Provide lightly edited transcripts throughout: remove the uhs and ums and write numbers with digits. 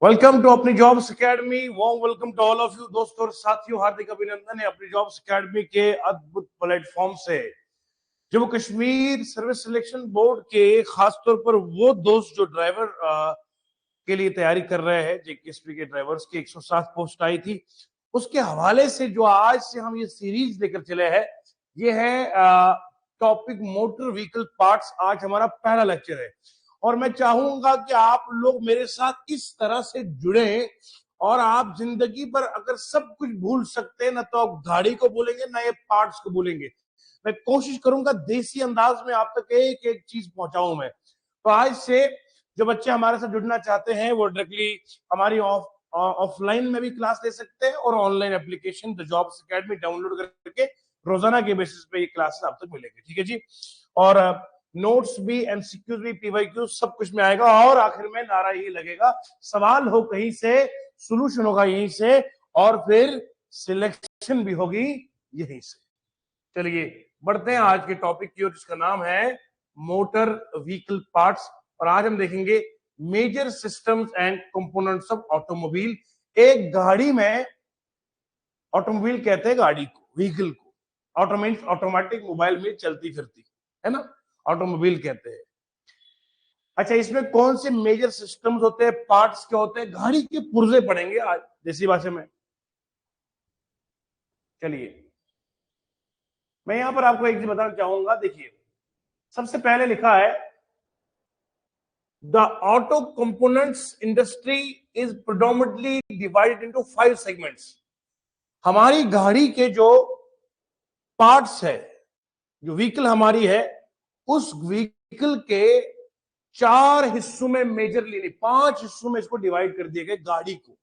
Welcome to अपनी jobs academy. Warm welcome to all of you दोस्तों और साथियों, हार्दिक अभिनंदन है अपनी जॉब्स एकेडमी के अद्भुत प्लेटफॉर्म से। Jammu Kashmir service selection board के खासतौर पर वो दोस्त जो ड्राइवर के लिए तैयारी कर रहे हैं, जेकेएसपी के ड्राइवर्स की 107 पोस्ट आई थी, उसके हवाले से जो आज से हम ये सीरीज लेकर चले हैं, ये है टॉपिक मोटर व्हीकल पार्ट्स। आज हमारा पहला लेक्चर है और मैं चाहूंगा कि आप लोग मेरे साथ इस तरह से जुड़े और आप जिंदगी पर अगर सब कुछ भूल सकते हैं ना, तो आप गाड़ी को भूलेंगे ना ये पार्ट्स को भूलेंगे। मैं कोशिश करूंगा देसी अंदाज में आप तक एक एक चीज पहुंचाऊं मैं। तो आज से जो बच्चे हमारे साथ जुड़ना चाहते हैं वो डायरेक्टली हमारी ऑफलाइन में भी क्लास ले सकते हैं और online application the jobs academy download करके रोजाना के बेसिस पे ये क्लासेस आप तक मिलेंगे। ठीक है जी। और नोट्स भी, एमसीक्यूज भी, पीवाईक्यू सब कुछ में आएगा और आखिर में नारा यही लगेगा, सवाल हो कहीं से, सॉल्यूशन होगा यहीं से और फिर सिलेक्शन भी होगी यहीं से। चलिए बढ़ते हैं आज के टॉपिक की ओर, जिसका नाम है मोटर व्हीकल पार्ट्स। और आज हम देखेंगे major systems and components of automobile. एक गाड़ी में, ऑटोमोबाइल कहते हैं गाड़ी को, व्हीकल को, ऑटोमेटिक मोबाइल में चलती फिरती है ना, ऑटोमोबाइल कहते हैं। अच्छा, इसमें कौन से मेजर सिस्टम्स होते हैं, पार्ट्स क्या होते हैं, गाड़ी के पुर्जे पढ़ेंगे आज देसी भाषा में। चलिए मैं यहां पर आपको एक चीज बताना चाहूंगा। देखिए सबसे पहले लिखा है the auto components industry is predominantly divided into 5 segments. हमारी गाड़ी के जो पार्ट्स है, जो व्हीकल हमारी है, उस व्हीकल के 4 हिस्सों में मेजरली नहीं 5 हिस्सों में इसको डिवाइड कर दिया गया। गाड़ी को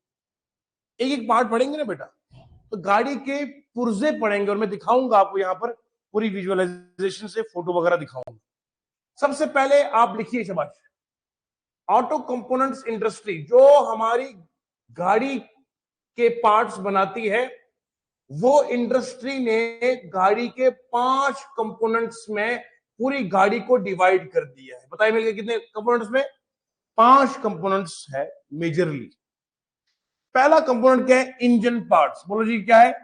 एक एक पार्ट पढ़ेंगे ना बेटा, तो गाड़ी के पुर्जे पढ़ेंगे और मैं दिखाऊंगा आपको यहां पर पूरी विजुअलाइजेशन से, फोटो वगैरह दिखाऊंगा। सबसे पहले आप लिखिए शाबाश, ऑटो कंपोनेंट्स इंडस्ट्री जो हमारी गाड़ी के पार्ट्स बनाती है, वो इंडस्ट्री ने गाड़ी के 5 कंपोनेंट्स में पूरी गाड़ी को डिवाइड कर दिया है। बताइए मिलकर कितने कंपोनेंट्स में? 5 कंपोनेंट्स है मेजरली। पहला कंपोनेंट क्या है? Engine parts. बोलो जी क्या है?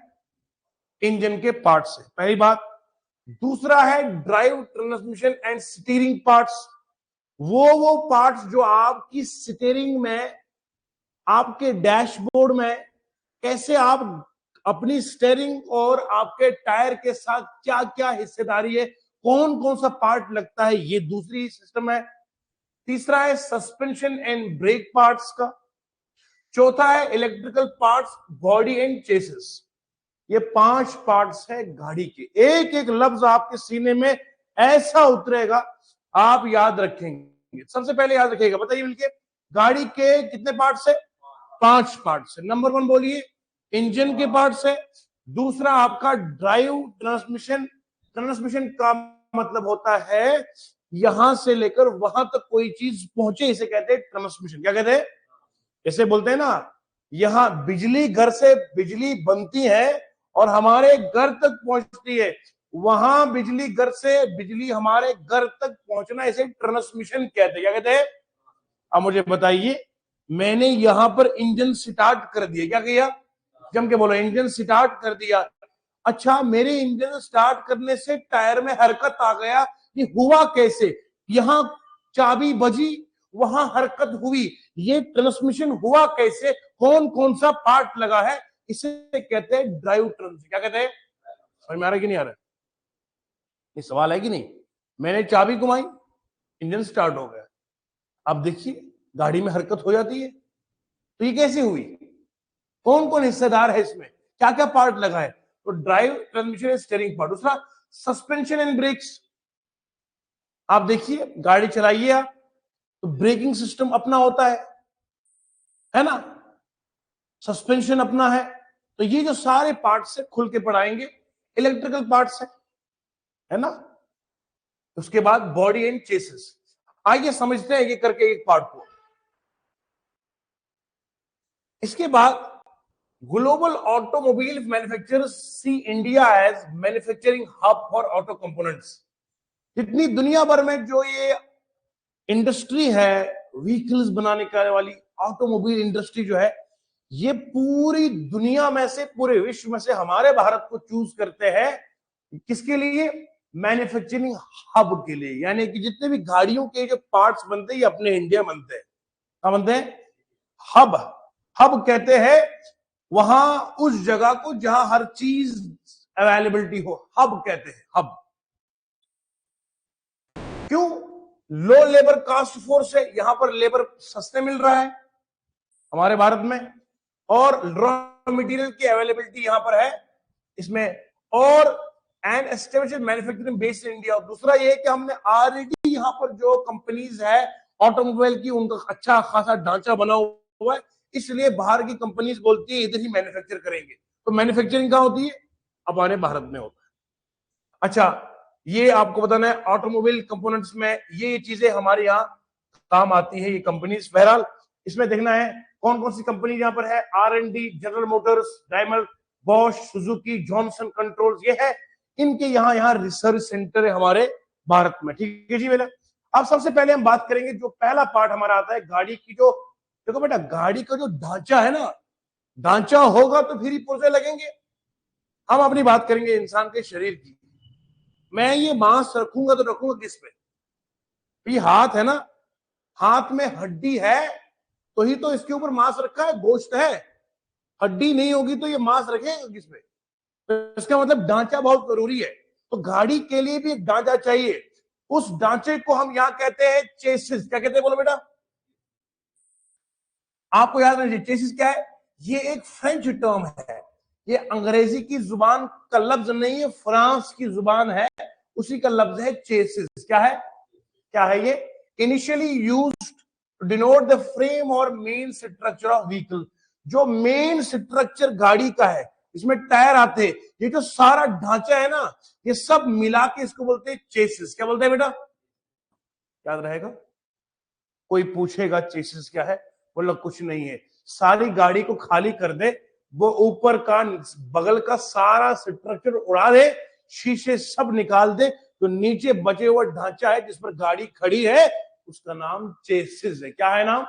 इंजन के पार्ट्स है, पहली बात। दूसरा है drive, transmission and steering parts. वो पार्ट्स जो आपकी स्टीयरिंग में, आपके डैशबोर्ड में, कैसे आप अपनी स्टीयरिंग और आपके टायर के साथ क्या क्या हिस्सेदारी है, कौन कौन सा पार्ट लगता है, ये दूसरी सिस्टम है। तीसरा है सस्पेंशन एंड ब्रेक पार्ट्स का। चौथा है electrical parts, body and chassis. ये 5 पार्ट्स है गाड़ी के। एक एक लफ्ज आपके सीने में ऐसा उतरेगा, आप याद रखेंगे। सबसे पहले याद रखिएगा, बताइए मिलके, गाड़ी के कितने पार्ट्स है? 5 पार्ट्स है। नंबर 1 बोलिए, इंजन के पार्ट्स है। दूसरा आपका ड्राइव, ट्रांसमिशन। ट्रांसमिशन का मतलब होता है यहां से लेकर वहां तक कोई चीज पहुंचे, इसे कहते हैं ट्रांसमिशन। क्या कहते हैं? जैसे बोलते हैं ना, यहां बिजली, घर से बिजली बनती है और हमारे घर तक पहुंचती है, वहां बिजली, घर से बिजली हमारे घर तक पहुंचना, इसे ट्रांसमिशन कहते हैं। क्या कहते हैं? अब मुझे बताइए, मैंने यहां पर इंजन स्टार्ट कर दिया, क्या किया? जम के बोलो, इंजन स्टार्ट कर दिया। अच्छा, मेरे इंजन स्टार्ट करने से टायर में हरकत आ गया, ये हुआ कैसे? यहां चाबी बजी, वहां हरकत हुई, ये ट्रांसमिशन हुआ कैसे? कौन कौन सा पार्ट लगा है? इसे कहते हैं ड्राइव ट्रांसमिशन। क्या कहते हैं? समझ में आ रहा है कि नहीं आ रहा है? ये सवाल है कि नहीं? मैंने चाबी घुमाई, इंजन स्टार्ट हो गया। अब देखिए गाड़ी में हरकत हो जाती है, तो ये कैसे हुई? कौन कौन हिस्सेदार है इसमें, क्या क्या पार्ट लगा है? तो ड्राइव, ट्रांसमिशन, स्टीयरिंग पार्ट। दूसरा सस्पेंशन एंड ब्रेक्स। आप देखिए गाड़ी चलाइए आप, तो ब्रेकिंग सिस्टम अपना होता है ना, सस्पेंशन अपना है। तो ये जो सारे पार्ट्स है खुल के पढ़ाएंगे। इलेक्ट्रिकल पार्ट्स है ना। उसके बाद बॉडी एंड चेसिस। आइए समझते हैं ये करके एक पार्ट को। इसके बाद global automobile manufacturers see India as manufacturing hub for auto components. जितनी दुनिया भर में जो ये इंडस्ट्री है व्हीकल्स बनाने का वाली, ऑटोमोबाइल इंडस्ट्री जो है ये पूरी दुनिया में से, पूरे विश्व में से हमारे भारत को चूज करते हैं किसके लिए? मैन्युफैक्चरिंग हब के लिए। यानी कि जितने भी गाड़ियों के जो पार्ट्स बनते हैं ये अपने इंडिया बनते हैं। क्या बनते हैं? हब। हब कहते हैं वहां उस जगह को जहां हर चीज अवेलेबिलिटी हो, हब कहते हैं, हब। क्यों? लो लेबर कास्ट फोर्स है, यहां पर लेबर सस्ते मिल रहा है हमारे भारत में, और रॉ मटेरियल की अवेलेबिलिटी यहां पर है इसमें, और and establish manufacturing based in India. दूसरा ये है कि हमने ऑलरेडी यहां पर जो कंपनीज है ऑटोमोबाइल की, उनका अच्छा खासा ढांचा बना हुआ है, इसलिए बाहर की कंपनीज बोलती है इधर ही मैन्युफैक्चर करेंगे। तो मैन्युफैक्चरिंग कहां होती है? अब हमारे भारत में होता है। अच्छा, ये आपको बताना है ऑटोमोबाइल कंपोनेंट्स में ये चीजें हमारे यहाँ काम आती है, ये कंपनीज। बहरहाल इसमें देखना है कौन कौन सी कंपनी यहाँ पर है। R&D, general Motors, diamond, Bosch, Suzuki, Johnson controls, ये है इनके यहाँ रिसर्च सेंटर है हमारे भारत में। ठीक है जी बेटा। अब सबसे पहले हम बात करेंगे, जो पहला पार्ट हमारा आता है गाड़ी की, जो देखो बेटा गाड़ी का जो ढांचा है ना, ढांचा होगा तो फिर ही पुर्जे लगेंगे। हम अपनी बात करेंगे इंसान के शरीर की। मैं ये मांस रखूंगा तो रखूंगा किस पे? ये हाथ है ना, हाथ में हड्डी है तो ही तो इसके ऊपर मांस रखा है, गोश्त है। हड्डी नहीं होगी तो ये मांस रखेगा किस पे? तो इसका मतलब ढांचा बहुत जरूरी है। तो गाड़ी के लिए भी एक ढांचा चाहिए, उस ढांचे को हम यहां कहते हैं चेसिस। क्या कहते हैं बोलो बेटा? आपको याद रखिए चेसिस क्या है। ये एक फ्रेंच टर्म है, ये अंग्रेजी की जुबान का लफ्ज नहीं है, फ्रांस की जुबान है, उसी का लफ्ज है चेसिस। क्या है? क्या है ये? Initially used to denote the frame और मेन स्ट्रक्चर ऑफ व्हीकल। जो मेन स्ट्रक्चर गाड़ी का है, इसमें टायर आते हैं, ये जो सारा ढांचा है ना, ये सब मिला के इसको बोलते हैं चेसिस। क्या बोलते हैं बेटा? याद रहेगा। कोई पूछेगा चेसिस क्या है, बोलो कुछ नहीं है। सारी गाड़ी को खाली कर दे, वो ऊपर का बगल का सारा स्ट्रक्चर उड़ा दे, शीशे सब निकाल दे, तो नीचे बचे हुआ ढांचा है जिस पर गाड़ी खड़ी है, उसका नाम चेसिस है। क्या है नाम?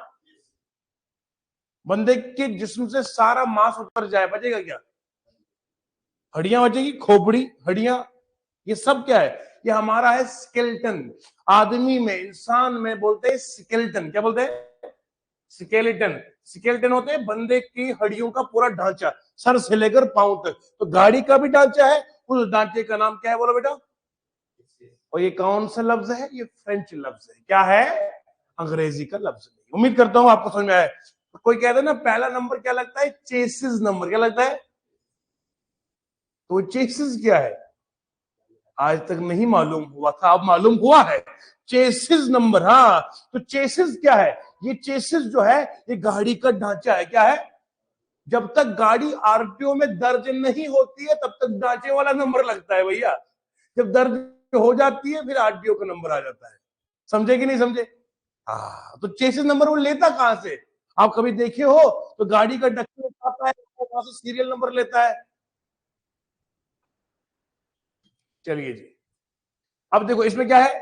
बंदे के जिस्म से सारा मांस उतर जाए, बचेगा क्या? हड्डियां बचेगी, खोपड़ी, हड्डियां, ये सब क्या है? ये हमारा है स्केलेटन। आदमी में, इंसान में बोलते हैं स्केलेटन। क्या बोलते हैं? स्केलेटन। स्केलेटन होते हैं बंदे की हड्डियों का पूरा ढांचा, सर से लेकर पांव तक। तो गाड़ी का भी ढांचा है, उस ढांचे का नाम क्या है बोलो बेटा? और ये कौन सा लफ्ज है? ये फ्रेंच लफ्ज है। क्या है? अंग्रेजी का लफ्ज नहीं। उम्मीद करता हूं आपको समझ में आया। कोई कहता है ना पहला नंबर क्या लगता है? Chassis number. क्या लगता है? तो चेसिस क्या है? आज तक नहीं मालूम हुआ था, अब मालूम हुआ है। Chassis number. हाँ, तो चेसिस क्या है? ये चेसिस जो है ये गाड़ी का ढांचा है। क्या है? जब तक गाड़ी आरटीओ में दर्ज नहीं होती है तब तक ढांचे वाला नंबर लगता है भैया। जब दर्ज हो जाती है फिर आरटीओ का नंबर आ जाता है। समझे कि नहीं समझे? हाँ, तो चेसिस नंबर वो लेता कहां से? आप कभी देखे हो तो गाड़ी का डक्के उठाता है, वहां से सीरियल नंबर लेता है। चलिए जी, अब देखो इसमें क्या है?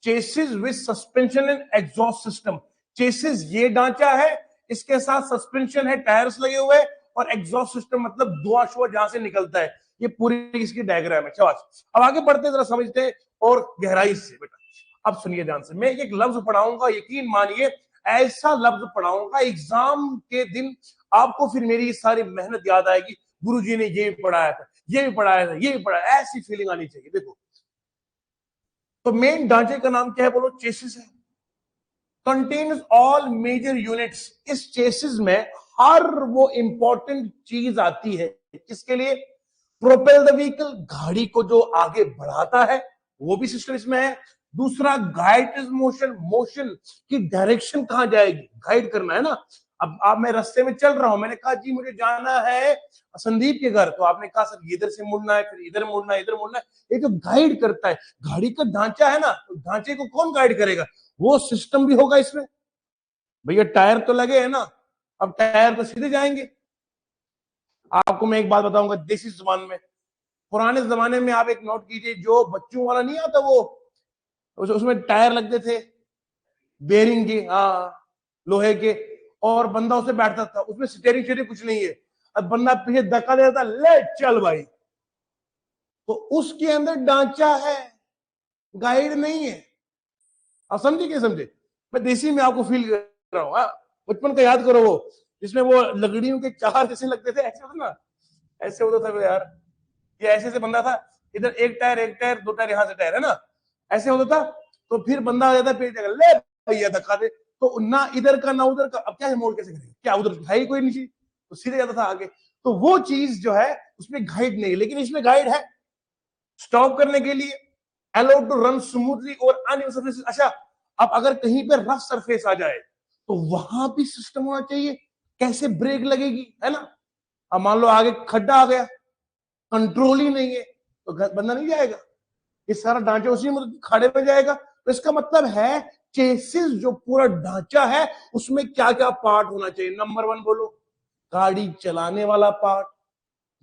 Chassis with suspension and exhaust system. Chassis ये ढांचा है, इसके साथ सस्पेंशन है, टायर्स लगे हुए, और एग्जॉस्ट सिस्टम मतलब धुआं शुआ जहां से निकलता है। ये पूरी इसकी डायग्राम है। शाबाश। अब आगे बढ़ते जरा समझते और गहराई से बेटा। अब सुनिए ध्यान से, मैं एक लफ्ज पढ़ाऊंगा, यकीन मानिए ऐसा लफ्ज पढ़ाऊंगा एग्जाम के दिन आपको फिर मेरी सारी मेहनत याद आएगी। गुरुजी ने ये भी पढ़ाया था, ये भी पढ़ाया था, ये भी पढ़ाया, ऐसी फीलिंग आनी चाहिए। देखो, तो मेन ढांचे का नाम क्या है बोलो? चेसिस है। Contains all major units. इस चेसिस में हर वो इंपॉर्टेंट चीज आती है, किसके लिए? प्रोपेल द व्हीकल, गाड़ी को जो आगे बढ़ाता है वो भी सिस्टम इसमें है। दूसरा गाइड इज मोशन, मोशन की डायरेक्शन कहां जाएगी, गाइड करना है ना। अब आप, मैं रास्ते में चल रहा हूं, मैंने कहा जी मुझे जाना है संदीप के घर, तो आपने कहा सर इधर से मुड़ना है, फिर इधर मुड़ना है, इधर मुड़ना है। ये जो गाइड करता है, गाड़ी का ढांचा है ना, तो ढांचे को कौन गाइड करेगा? वो सिस्टम भी होगा इसमें। भैया टायर तो लगे हैं ना, अब टायर तो सीधे जाएंगे। आपको मैं एक बात बताऊंगा देसी जुबान में। पुराने जमाने में आप एक नोट कीजिए, जो बच्चों वाला नहीं आता वो, उसमें टायर लगते थे बेरिंग के, हाँ, लोहे के, और बंदा उसे बैठता था, उसमें स्टीयरिंग शेयरिंग कुछ नहीं है, अब बंदा पीछे धक्का देता, ले चल भाई, तो उसके अंदर ढांचा है, गाइड नहीं है। आप समझे क्या समझे? मैं देसी में आपको फील कर रहा हूँ। बचपन का याद करो, वो जिसमें वो लकड़ियों के चार जैसे लगते थे, ऐसे होता ना, ऐसे होता था यार, ये ऐसे से बंदा था, इधर एक टायर दो टायर, यहां से टायर है ना, ऐसे होता था। तो फिर बंदा आ जाता पेड़ जगह, ले भैया धक्का दे, तो ना इधर का ना उधर का, अब क्या है, मोड़ कैसे करेंगे, क्या उधर है ही कोई नीचे, तो सीधे जाता था आगे। तो वो चीज जो है उसमें गाइड नहीं, लेकिन इसमें गाइड है स्टॉप करने के लिए, अलाउड टू रन स्मूथली और अनइवन सरफेस। अच्छा, अब अगर कहीं पे रफ सरफेस आ जाए तो वहां भी सिस्टम होना चाहिए, कैसे ब्रेक लगेगी, है ना। अब मान लो आगे खड्डा आ गया, कंट्रोल ही नहीं है, तो बंदा नहीं जाएगा, ये सारा ढांचा उसी में खड़े में जाएगा। तो इसका मतलब है चेसिस जो पूरा ढांचा है उसमें क्या क्या पार्ट होना चाहिए। नंबर 1 बोलो, गाड़ी चलाने वाला पार्ट,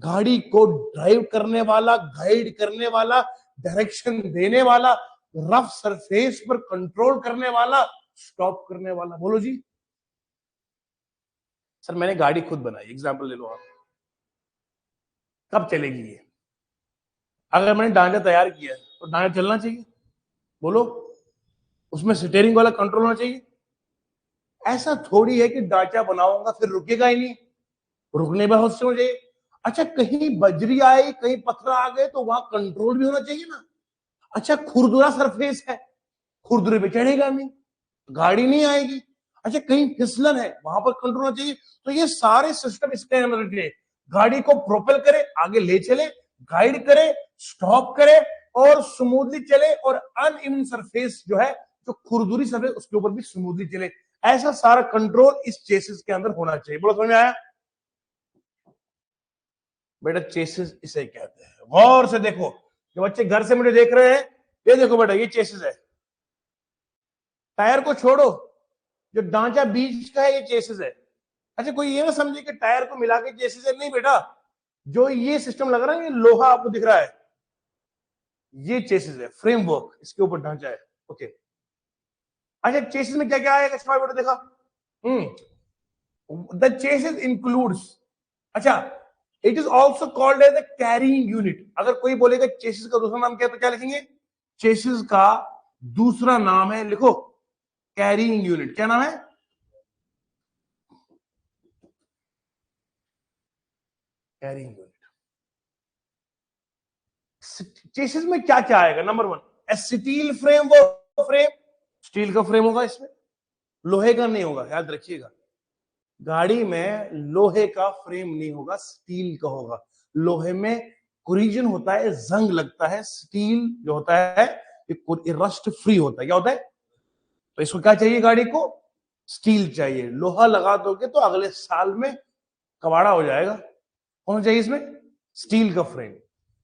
गाड़ी को ड्राइव करने वाला, गाइड करने वाला, डायरेक्शन देने वाला, रफ सरफेस पर कंट्रोल करने वाला, स्टॉप करने वाला। बोलो जी। सर मैंने गाड़ी खुद बनाई, एग्जांपल ले लो आप, कब चलेगी ये? अगर मैंने ढांचा तैयार किया तो ढांचा चलना चाहिए, बोलो, उसमें स्टीयरिंग वाला कंट्रोल होना चाहिए। ऐसा थोड़ी है कि ढांचा बनाऊंगा फिर रुकेगा ही नहीं, रुकने में होश हो जाए। अच्छा, कहीं बजरी आई, कहीं पत्थर आ गए तो वहां कंट्रोल भी होना चाहिए ना। अच्छा, खुरदुरा सरफेस है, खुरदुरे पे चढ़ेगा नहीं, गाड़ी नहीं आएगी। अच्छा, कहीं फिसलन है, वहां पर कंट्रोल होना चाहिए। तो ये सारे सिस्टम इसके अंदर रखे, गाड़ी को प्रोपेल करे, आगे ले चले, गाइड करे, स्टॉप करे और स्मूथली चले, और अनइवन सरफेस जो है, जो खुरदुरी सरफेस, उसके ऊपर भी स्मूथली चले। ऐसा सारा कंट्रोल इस चेसिस के अंदर होना चाहिए। बोलो, समझ में आया? बेटा चेसिस इसे कहते हैं, गौर से देखो, जो बच्चे घर से मुझे देख रहे हैं, ये देखो बेटा, ये चेसिस है। टायर को छोड़ो, जो ढांचा बीच का है ये चेसिस है। अच्छा, कोई ये ना समझे कि टायर को मिला के चेसिस है, नहीं बेटा, जो ये सिस्टम लग रहा है, ये लोहा आपको दिख रहा है, ये चेसिस है, फ्रेमवर्क, इसके ऊपर ढांचा है। ओके। अच्छा, चेसिस में क्या क्या आएगा, अच्छा बेटा देखा, द चेसिस इंक्लूड्स, अच्छा, it is also called as the carrying unit. अगर कोई बोलेगा चेसिस का दूसरा नाम क्या है, तो क्या लिखेंगे? चेसिस का दूसरा नाम है, लिखो, कैरिंग यूनिट। क्या नाम है? Carrying unit. चेसिस में क्या क्या आएगा? नंबर 1, स्टील फ्रेम, वो फ्रेम स्टील का फ्रेम होगा, इसमें लोहे का नहीं होगा, याद रखिएगा। गाड़ी में लोहे का फ्रेम नहीं होगा, स्टील का होगा। लोहे में कोरिजन होता है, जंग लगता है। स्टील जो होता है ये रस्ट फ्री होता है। क्या होता है? तो इसको क्या चाहिए, गाड़ी को स्टील चाहिए। लोहा लगा दोगे तो अगले साल में कबाड़ा हो जाएगा। कौन चाहिए इसमें? स्टील का frame,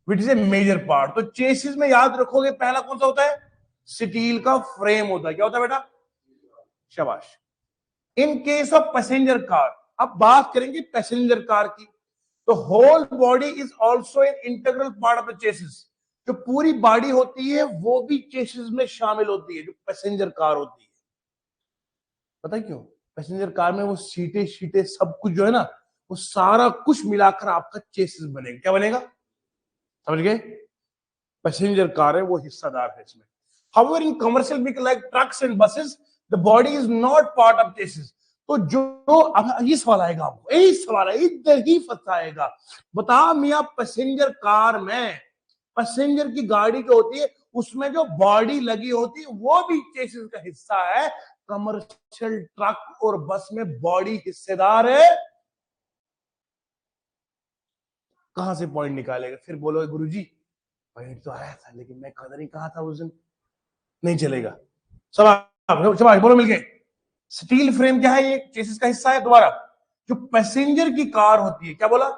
which is a major part. तो चेसिस में याद रखोगे, पहला कौन सा होता है? स्टील का फ्रेम होता है। क्या होता है बेटा? शाबाश। In case of passenger car, अब बात करेंगे पैसेंजर कार की, तो whole body is also an integral part of the chassis. जो पूरी बॉडी होती है वो भी चेसिस में शामिल होती है, जो पैसेंजर कार होती है। पता है क्यों? पैसेंजर कार में वो सीटें शीटें सब कुछ जो है ना, वो सारा कुछ मिलाकर आपका चेसिस बनेगा। क्या बनेगा? समझ गए? पैसेंजर कार है वो हिस्सादार है इसमें। However, in commercial vehicle like trucks and buses, the body is not part of chassis. तो जो, अब ये सवाल आएगा आपको, यही सवाल है, इधर ही फंसाएगा। बताओ मियां, पैसेंजर कार में, पैसेंजर की गाड़ी जो होती है उसमें जो बॉडी लगी होती है वो भी चेसिस का हिस्सा है। कमर्शियल ट्रक और बस में बॉडी हिस्सेदार है। कहां से पॉइंट निकालेगा? फिर बोलोगे गुरुजी पॉइंट तो आया था लेकिन मैं कदर ही कहा था उस दिन, नहीं चलेगा। सब बोलो मिलके, स्टील फ्रेम क्या है? ये चेसिस का हिस्सा है। दोबारा, जो पैसेंजर की कार होती है, क्या बोला?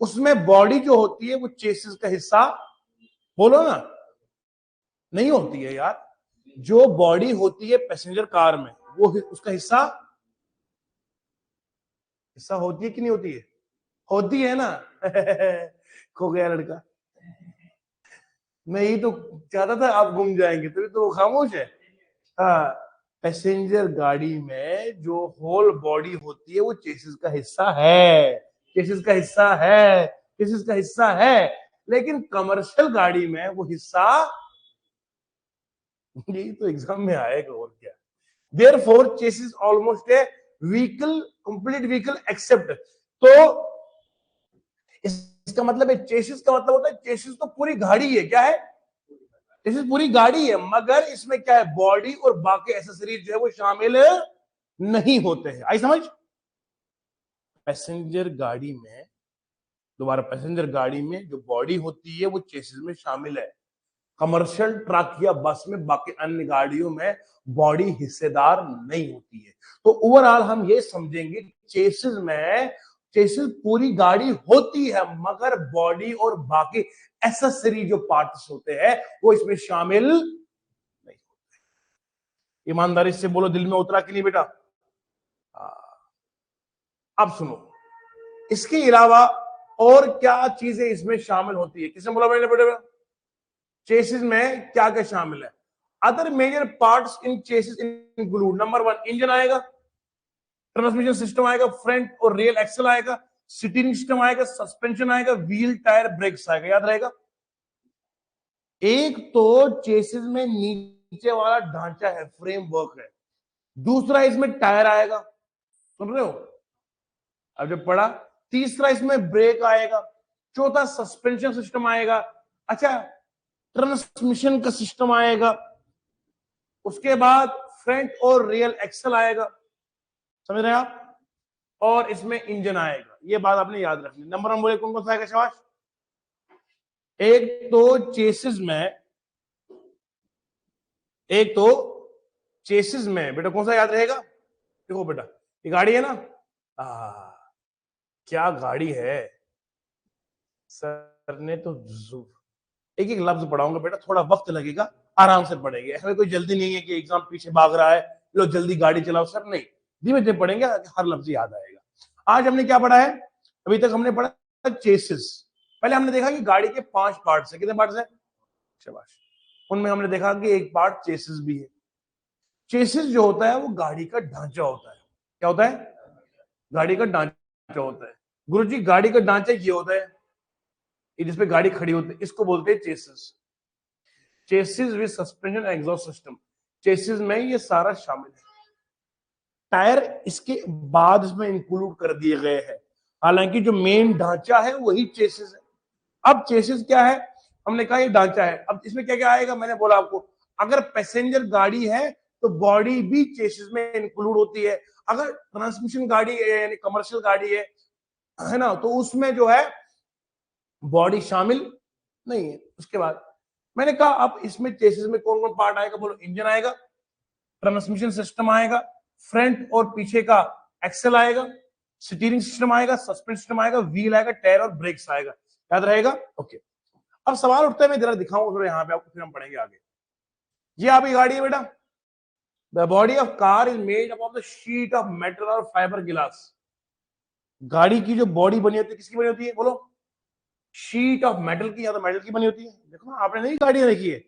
उसमें बॉडी जो होती है वो चेसिस का हिस्सा, बोलो ना, नहीं होती है यार। जो बॉडी होती है पैसेंजर कार में वो उसका हिस्सा, हिस्सा होती है कि नहीं होती है? होती है ना। खो गया लड़का। मैं यही तो चाहता था आप घूम जाएंगे, तभी तो वो खामोश है। हाँ, पैसेंजर गाड़ी में जो होल बॉडी होती है वो चेसिस का हिस्सा है, चेसिस का हिस्सा है, चेसिस का हिस्सा है, लेकिन कमर्शियल गाड़ी में वो हिस्सा, यही तो एग्जाम में आएगा और क्या। देयरफॉर चेसिस ऑलमोस्ट ए व्हीकल, कंप्लीट व्हीकल एक्सेप्ट। तो इसका मतलब है, चेसिस का मतलब होता है, चेसिस तो पूरी गाड़ी है, क्या है, चेसिस पूरी गाड़ी है, मगर इसमें क्या है, बॉडी और बाकी एसेसरीज जो है वो शामिल नहीं होते हैं। आई समझ। पैसेंजर गाड़ी में, दोबारा, पैसेंजर गाड़ी में जो बॉडी होती है वो चेसिस में शामिल है। कमर्शियल ट्रक या बस में, बाकी अन्य गाड़ियों में बॉडी हिस्सेदार नहीं होती है। तो ओवरऑल हम ये समझेंगे, चेसिस में, चेसिस पूरी गाड़ी होती है, मगर बॉडी और बाकी एसेसरी जो पार्ट्स होते हैं वो इसमें शामिल नहीं होते। ईमानदारी से बोलो, दिल में उतरा कि नहीं बेटा? अब सुनो, इसके अलावा और क्या चीजें इसमें शामिल होती है? किसने बोला बेटा? चेसिस में क्या क्या शामिल है? Other major parts in chassis include, number 1 engine आएगा, ट्रांसमिशन सिस्टम आएगा, फ्रंट और रियर एक्सल आएगा, सीटिंग सिस्टम आएगा, सस्पेंशन आएगा, व्हील, टायर, ब्रेक्स आएगा। याद रहेगा? एक तो चेसिस में नीचे वाला ढांचा है, फ्रेमवर्क है। दूसरा इसमें टायर आएगा, सुन रहे हो? अब जब पढ़ा, तीसरा इसमें ब्रेक आएगा, चौथा सस्पेंशन सिस्टम आएगा, अच्छा ट्रांसमिशन का सिस्टम आएगा, उसके बाद फ्रंट और रियर एक्सल आएगा, समझ रहे हैं आप? और इसमें इंजन आएगा। ये बात आपने याद रखनी। नंबर 1 बोले कौन कौन सा आएगा शाबाश? एक तो चेसिस में बेटा कौन सा याद रहेगा? देखो बेटा, ये गाड़ी है ना, क्या गाड़ी है। सर ने तो एक एक लफ्ज पढ़ाऊंगा बेटा, थोड़ा वक्त लगेगा, आराम से पढ़ेंगे। हमें कोई जल्दी नहीं है कि एग्जाम पीछे भाग रहा है, लो जल्दी गाड़ी चलाओ, सर नहीं, धीमे धीमे पढ़ेंगे, हर लफ्ज याद आएगा। आज हमने क्या पढ़ा है? अभी तक हमने पढ़ा चेसिस। पहले हमने देखा कि गाड़ी के 5 पार्ट्स है। कितने पार्ट्स है? शाबाश। उनमें हमने देखा कि एक पार्ट चेसिस भी है। चेसिस जो होता है वो गाड़ी का ढांचा होता है। क्या होता है? गाड़ी का ढांचा होता है। गुरुजी, गाड़ी का ढांचा ये होता है, जिसपे गाड़ी खड़ी होती है, इसको बोलते हैं chassis. Chassis with suspension exhaust system, chassis में ये सारा शामिल है। टायर इसके बाद इसमें इंक्लूड कर दिए गए हैं, हालांकि जो मेन ढांचा है वही चेसिस है। अब चेसिस क्या है? हमने कहा ये ढांचा है। अब इसमें क्या क्या आएगा? मैंने बोला आपको, अगर पैसेंजर गाड़ी है तो बॉडी भी चेसिस में इंक्लूड होती है। अगर ट्रांसमिशन गाड़ी है, यानी कमर्शियल गाड़ी है ना, तो उसमें जो है बॉडी शामिल नहीं है। उसके बाद मैंने कहा, अब इसमें चेसिस में कौन कौन पार्ट आएगा? बोलो, इंजन आएगा, ट्रांसमिशन सिस्टम आएगा, फ्रंट और पीछे का एक्सल आएगा, स्टीयरिंग सिस्टम आएगा, सस्पेंशन सिस्टम आएगा, व्हील आएगा, टायर और ब्रेक्स आएगा। याद रहेगा? ओके। अब सवाल उठता है, मैं जरा दिखाऊं थोड़ा यहाँ पे आपको, फिर हम पढ़ेंगे आगे। ये आपकी गाड़ी है बेटा। The body of car is made up of the sheet of metal और फाइबर ग्लास। गाड़ी की जो बॉडी बनी होती है, किसकी बनी होती है? बोलो, शीट ऑफ मेटल की, या तो मेटल की बनी होती है। देखो ना, आपने नहीं गाड़ियां देखी है,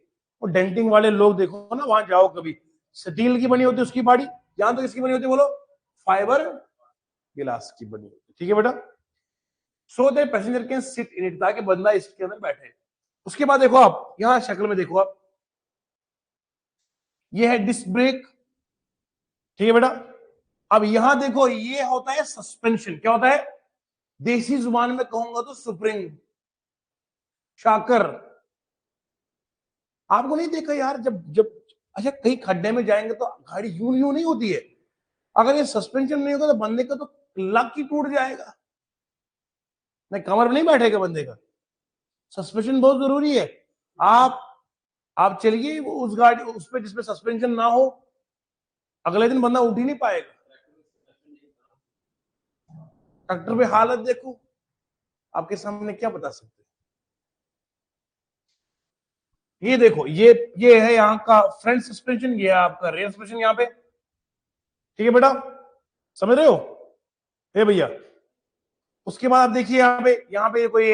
वो डेंटिंग वाले लोग देखो ना, वहां जाओ कभी, स्टील की बनी होती है उसकी बॉडी। यहां तो किसकी बनी होती है? बोलो, फाइबर गिलास की बनी होती है। ठीक है बेटा? So that passenger can sit in it, ताकि बंदा इसके अंदर बैठे। उसके बाद देखो आप, यहां शक्ल में देखो आप, ये है डिस्क ब्रेक। ठीक है बेटा? अब यहां देखो, ये होता है सस्पेंशन। क्या होता है? देसी जुबान में कहूंगा तो स्प्रिंग, शाकर। आपको नहीं देखा यार, जब जब अच्छा कहीं खड्डे में जाएंगे तो गाड़ी यूं यूं नहीं होती है। अगर ये सस्पेंशन नहीं होगा तो बंदे का तो लक ही टूट जाएगा, नहीं कमर में नहीं बैठेगा बंदे का। सस्पेंशन बहुत जरूरी है। आप चलिए वो उस गाड़ी उस पे जिसपे सस्पेंशन ना हो, अगले दिन बंदा उठ ही नहीं पाएगा। ट्रैक्टर पे हालत देखो, आपके सामने क्या बता सकते। ये देखो, ये है यहाँ का फ्रंट सस्पेंशन, ये है आपका रियर सस्पेंशन यहाँ पे। ठीक है बेटा? समझ रहे हो? हे भैया, उसके बाद आप देखिए यहाँ पे कोई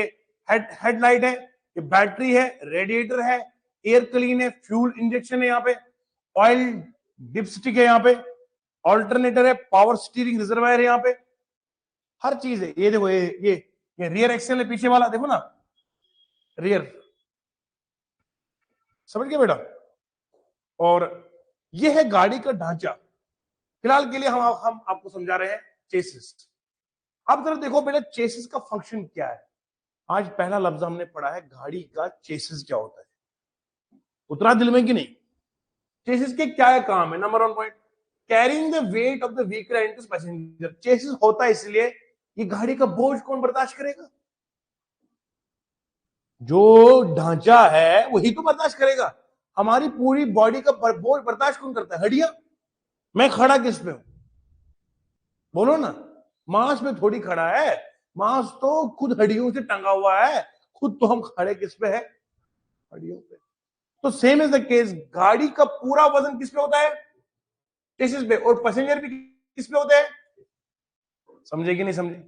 हेडलाइट है, ये बैटरी है, रेडिएटर है, एयर क्लीन है, फ्यूल इंजेक्शन है, यहाँ पे ऑयल डिपस्टिक है यहाँ पे, ऑल्टरनेटर है, पावर स्टीयरिंग रिजर्वायर है यहाँ पे, हर चीज है। ये देखो ये रियर एक्सेल है, पीछे वाला देखो ना, रियर, समझ गए बेटा। और ये है गाड़ी का ढांचा। फिलहाल के लिए हम आपको समझा रहे हैं चेसिस। अब जरा देखो बेटा चेसिस का फंक्शन क्या है। आज पहला लफ्ज हमने पढ़ा है गाड़ी का चेसिस क्या होता है, उतरा दिल में कि नहीं। चेसिस के क्या है काम है, number 1 point, carrying the weight of the vehicle and the passenger. Chassis होता है इसलिए ये गाड़ी का बोझ कौन बर्दाश्त करेगा, जो ढांचा है वही तो बर्दाश्त करेगा। हमारी पूरी बॉडी का बोझ बर्दाश्त कौन करता है, हड्डियां। मैं खड़ा किस पे हूं, बोलो ना, मांस में थोड़ी खड़ा है, मांस तो खुद हड्डियों से टंगा हुआ है, खुद तो हम खड़े किस पे है, हड्डियों पे। तो सेम इज द केस, गाड़ी का पूरा वजन किस पे होता है, चेसिस पे, और पैसेंजर भी किस पे होते हैं, समझे कि नहीं समझे।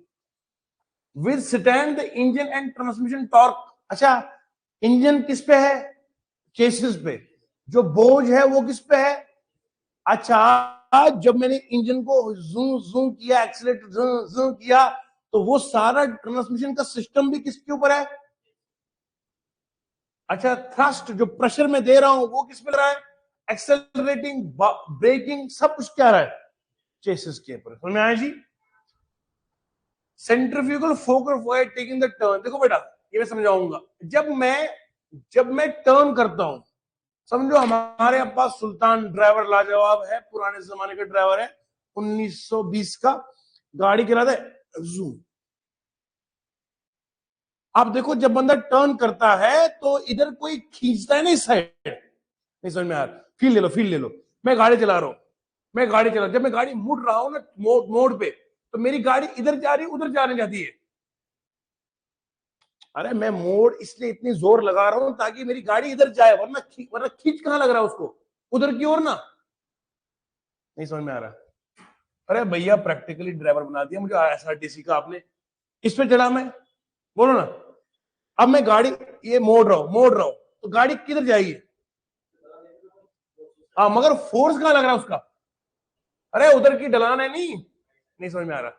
With stand the engine and transmission torque. अच्छा, इंजन किस पे है, चेसिस पे, जो बोझ है वो किस पे है। अच्छा, जब मैंने इंजन को जूम जूम किया, एक्सीलेटर जूम जूम किया, तो वो सारा ट्रांसमिशन का सिस्टम भी किसके ऊपर है। अच्छा, थ्रस्ट जो प्रेशर में दे रहा हूं वो किस पे लग रहा है, एक्सेलरेटिंग, ब्रेकिंग, सब कुछ क्या रहा है, चेसिस के ऊपर। समझ में आया जी। Centrifugal force for taking the turn. देखो बेटा ये मैं समझाऊंगा। जब मैं टर्न करता हूं, समझो हमारे पास सुल्तान ड्राइवर लाजवाब है, पुराने जमाने का ड्राइवर है, 1920 का, गाड़ी चलाता है जूम। आप देखो जब बंदा टर्न करता है तो इधर कोई खींचता है नहीं साइड, नहीं समझ में आ रहा। फील ले लो, फील ले लो। मैं गाड़ी चला रहा हूं, जब मैं गाड़ी मुड़ रहा हूं ना मोड़ पे, तो मेरी गाड़ी इधर जा रही उधर जाने जाती है। अरे मैं मोड़ इसलिए इतनी जोर लगा रहा हूं ताकि मेरी गाड़ी इधर जाए, वरना खींच कहां लग रहा है उसको, उधर की ओर ना। नहीं समझ में आ रहा। अरे भैया प्रैक्टिकली ड्राइवर बना दिया मुझे एसआरटीसी का आपने, इस पे चढ़ा मैं, बोलो ना। अब मैं गाड़ी ये मोड़ रहा हूं तो गाड़ी किधर जाएगी, हाँ, मगर फोर्स कहां लग रहा है उसका, अरे उधर की ढलान है, नहीं समझ में आ रहा।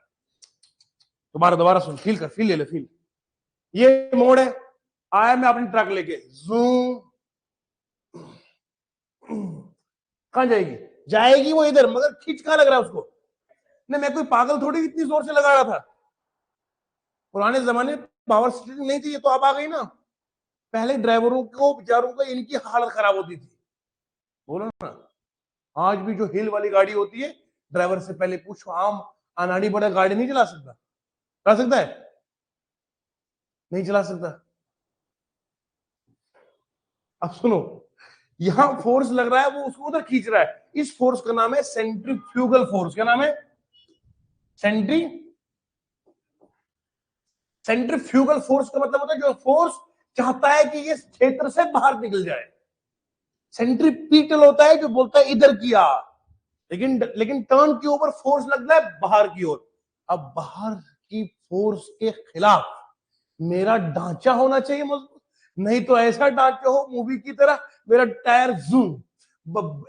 दोबारा सुन, फील ले ले, फील। ये मोड़ है, आया मैं अपनी ट्रक लेके जूम, कहां जाएगी वो इधर, मगर खींच कहां लग रहा है उसको। नहीं, मैं कोई पागल थोड़ी इतनी जोर से लगा रहा था। पुराने जमाने पावर स्टीयरिंग नहीं थी, ये तो अब आ गई ना। पहले ड्राइवरों को बेचारों को इनकी हालत खराब होती थी, बोलो ना। आज भी जो हिल वाली गाड़ी होती है, ड्राइवर से पहले पूछो, आम अनाड़ी बड़ा गाड़ी नहीं चला सकता, चला सकता है, नहीं चला सकता। अब सुनो, यहां फोर्स लग रहा है, वो उसको उधर खींच रहा है। इस फोर्स का नाम है सेंट्रीफ्यूगल फोर्स। क्या नाम है, सेंट्रीफ्यूगल फोर्स का मतलब होता है जो फोर्स चाहता है कि ये क्षेत्र से बाहर निकल जाए। सेंट्रीपिटल होता है जो बोलता है इधर किया, लेकिन टर्न के ऊपर फोर्स लगता है बाहर की ओर। अब बाहर की फोर्स के खिलाफ मेरा ढांचा होना चाहिए मजबूत, नहीं तो ऐसा ढांचा हो मूवी की तरह, मेरा टायर जूम,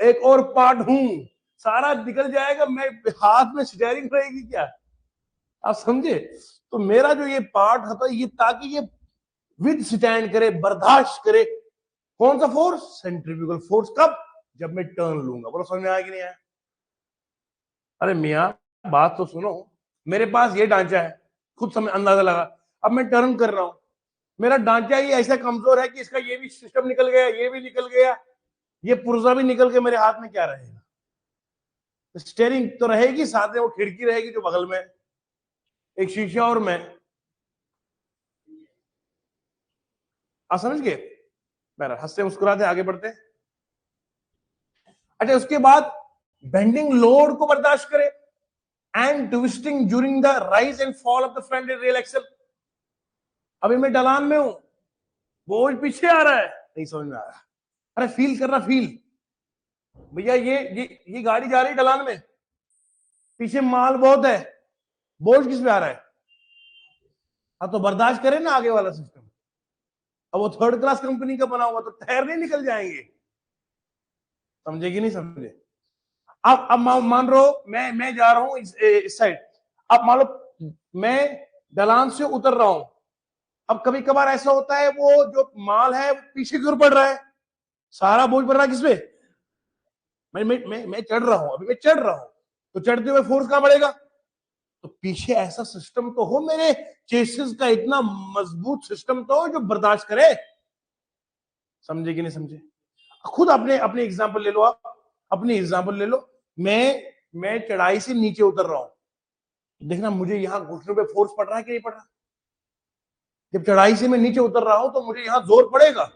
एक और पार्ट हूं, सारा निकल जाएगा, मैं हाथ में स्टीयरिंग रहेगी क्या, आप समझे। तो मेरा जो ये पार्ट होता है ये, ताकि ये विद स्टैंड करे, बर्दाश्त करे, कौन सा फोर्स, सेंट्रीफ्यूगल फोर्स। कब, जब मैं टर्न लूंगा। बोलो समझ में आया कि नहीं आया। अरे मियाँ बात तो सुनो, मेरे पास ये ढांचा है, खुद समझ अंदाजा लगा। अब मैं टर्न कर रहा हूं, मेरा ढांचा ही ऐसा कमजोर है कि इसका ये भी सिस्टम निकल गया, ये भी निकल गया, ये पुर्जा भी निकल के मेरे हाथ में क्या रहेगा, स्टेयरिंग तो रहेगी, साथ में वो खिड़की रहेगी जो बगल में, एक शीशा, और मैं। आप समझ गए, मेरा हंसते मुस्कुराते आगे बढ़ते। अच्छा, उसके बाद बेंडिंग लोड को बर्दाश्त करे, and twisting during the rise and fall of the front real axle. अभी मैं ढलान में हूं, बोझ पीछे आ रहा है, नहीं समझ में आ रहा। अरे फील करना, फील भैया, ये गाड़ी जा रही है ढलान में, पीछे माल बहुत है, बोझ किस पे आ रहा है, हाँ तो बर्दाश्त करे ना आगे वाला सिस्टम। अब वो थर्ड क्लास कंपनी का बना हुआ तो टायर नहीं निकल जाएंगे, समझे कि नहीं समझे। अब मान लो मैं जा रहा हूं इस साइड, अब मान लो मैं ढलान से उतर रहा हूं, अब कभी कभार ऐसा होता है वो जो माल है वो पीछे की ओर पड़ रहा है, सारा बोझ पड़ रहा है किसपे, मैं चढ़ रहा हूं, अभी मैं चढ़ रहा हूं, तो चढ़ते हुए फोर्स कहां पड़ेगा, तो पीछे ऐसा सिस्टम तो हो मेरे चेसिस का, इतना मजबूत सिस्टम तो हो जो बर्दाश्त करे। समझे कि नहीं समझे? खुद अपने अपने एग्जांपल ले लो, आप अपनी एग्जांपल ले लो, मैं चढ़ाई से नीचे उतर रहा हूं, देखना मुझे यहां घुटनों पे फोर्स पड़ रहा है कि नहीं पड़ रहा, जब चढ़ाई से मैं नीचे उतर रहा हूं तो मुझे यहां जोर पड़ेगा,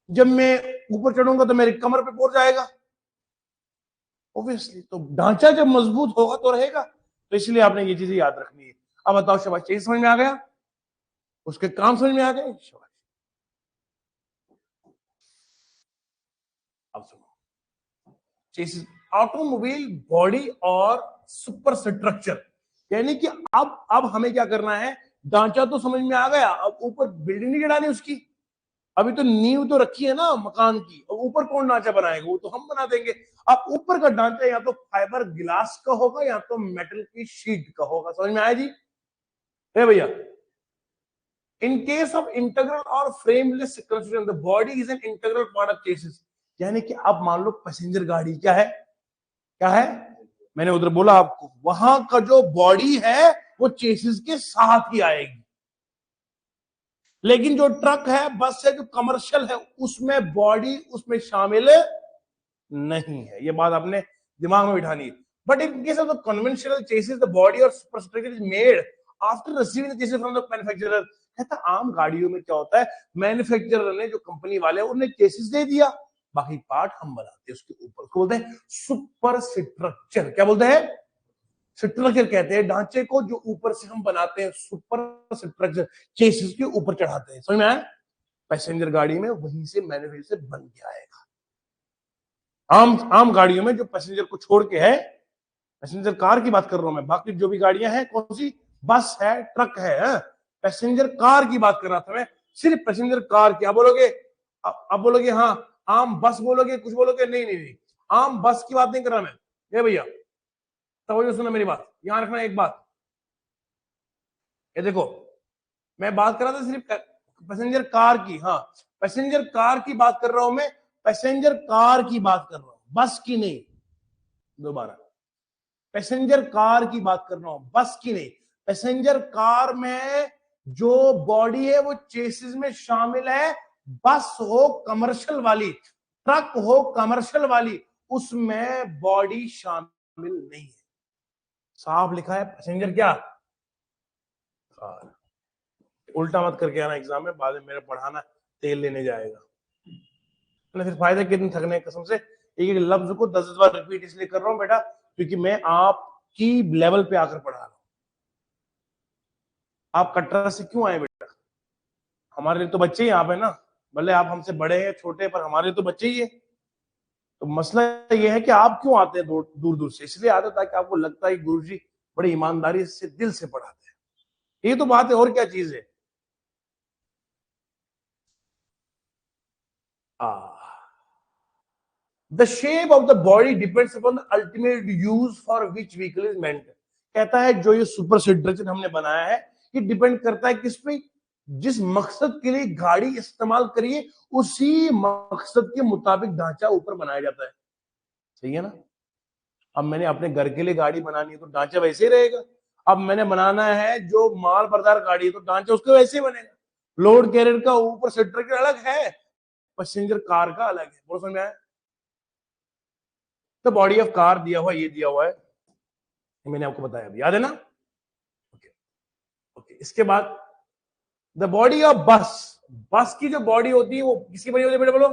जब मैं ऊपर चढ़ूंगा तो मेरी कमर पे फोर्स आएगा, ऑब्वियसली। तो ढांचा जब मजबूत होगा तो रहेगा, तो इसलिए आपने ये चीजें याद रखनी है। अब बताओ शाबाश, चीज समझ में आ गया, उसके काम समझ में आ गए, शाबाश। अब सुनो, चेसिस ऑटोमोबाइल बॉडी और सुपर स्ट्रक्चर, यानी कि अब हमें क्या करना है, ढांचा तो समझ में आ गया, अब ऊपर बिल्डिंग नहीं चढ़ानी उसकी, अभी तो नींव तो रखी है ना मकान की, और ऊपर कौन ढांचा बनाएगा, वो तो हम बना देंगे। अब ऊपर का ढांचा या तो फाइबर ग्लास का होगा या तो मेटल की शीट का होगा, समझ में आया जी? है भैया, इन केस ऑफ इंटीग्रल और frameless construction the body is an integral part of chassis, यानी कि अब मान लो पैसेंजर गाड़ी क्या है, क्या है, मैंने उधर बोला आपको, वहां का जो बॉडी है वो चेसिस के साथ ही आएगी, लेकिन जो ट्रक है, बस है, जो कमर्शियल है, उसमें बॉडी उसमें शामिल नहीं है, ये बात आपने दिमाग में बिठानी है। But in case of the conventional chassis the body और superstructure is made after receiving the chassis from the manufacturer. कहता आम गाड़ियों में क्या होता है, मैन्युफैक्चरर ने, जो कंपनी वाले उन्हें चेसिस दे दिया, बाकी पार्ट हम बनाते हैं उसके ऊपर, उसको बोलते हैं सुपर स्ट्रक्चर। क्या बोलते हैं? स्ट्रक्चर कहते हैं ढांचे को जो ऊपर से हम बनाते हैं, सुपर स्ट्रक्चर, चेसिस के ऊपर चढ़ाते हैं, समझ में आया? पैसेंजर गाड़ी में वहीं से मैन्युफैक्चर से बन के आएगा। आम आम गाड़ियों में जो पैसेंजर को छोड़ के है, पैसेंजर कार की बात कर रहा हूं मैं, बाकी जो भी गाड़ियां हैं, कौन सी, बस है, ट्रक है, पैसेंजर कार की बात कर रहा था मैं, सिर्फ पैसेंजर कार की। आप बोलोगे, अब बोलोगे हाँ आम बस बोलोगे, कुछ बोलोगे, नहीं नहीं नहीं, आम बस की बात नहीं कर रहा मैं, ये भैया तवज्जो सुना मेरी बात, यहां रखना एक बात, ये देखो, मैं बात कर रहा था सिर्फ पैसेंजर कार की, हाँ पैसेंजर कार की बात कर रहा हूं मैं, पैसेंजर कार की बात कर रहा हूं, बस की नहीं, दोबारा, पैसेंजर कार की बात कर रहा हूं, बस की नहीं। पैसेंजर कार में जो बॉडी है वो चेसिस में शामिल है, बस हो कमर्शियल वाली, ट्रक हो कमर्शियल वाली, उसमें बॉडी शामिल नहीं है। साफ लिखा है पैसेंजर क्या, कार। उल्टा मत करके आना एग्जाम में, बाद में मेरा पढ़ाना तेल लेने जाएगा, फिर फायदा कितने थकने, कसम से एक एक लफ्ज को 10 बार रिपीट इसलिए कर रहा हूं बेटा, क्योंकि मैं आपकी लेवल पे आकर पढ़ा रहा हूं। आप कटरा से क्यों आए बेटा? हमारे लिए तो बच्चे ही आप है ना, भले आप हमसे बड़े हैं छोटे, पर हमारे लिए तो बच्चे ही है। तो मसला ये है कि आप क्यों आते हैं दूर दूर से, इसलिए आते ताकि आपको लगता है गुरुजी बड़ी ईमानदारी से दिल से पढ़ाते हैं, ये तो बात है, और क्या चीज है। The shape of the body depends upon the ultimate use for which vehicle is meant। कहता है जो ये सुपर स्ट्रक्चर हमने बनाया है, ये डिपेंड करता है किस पे, जिस मकसद के लिए गाड़ी इस्तेमाल करिए उसी मकसद के मुताबिक ढांचा ऊपर बनाया जाता है, सही है ना? अब मैंने अपने घर के लिए गाड़ी बनानी है तो ढांचा वैसे ही रहेगा, अब मैंने बनाना है जो माल बरदार गाड़ी है तो ढांचा उसका वैसे ही बनेगा। लोड कैरियर का ऊपर स्ट्रक्चर अलग है, पैसेंजर कार का अलग है, बोलो समझ में आया? तो बॉडी ऑफ कार दिया हुआ, ये दिया हुआ है, मैंने आपको बताया, याद है ना? ओके ओके, इसके बाद द बॉडी ऑफ बस, बस की जो बॉडी होती है वो किसकी बनी होती है बेटा, बोलो?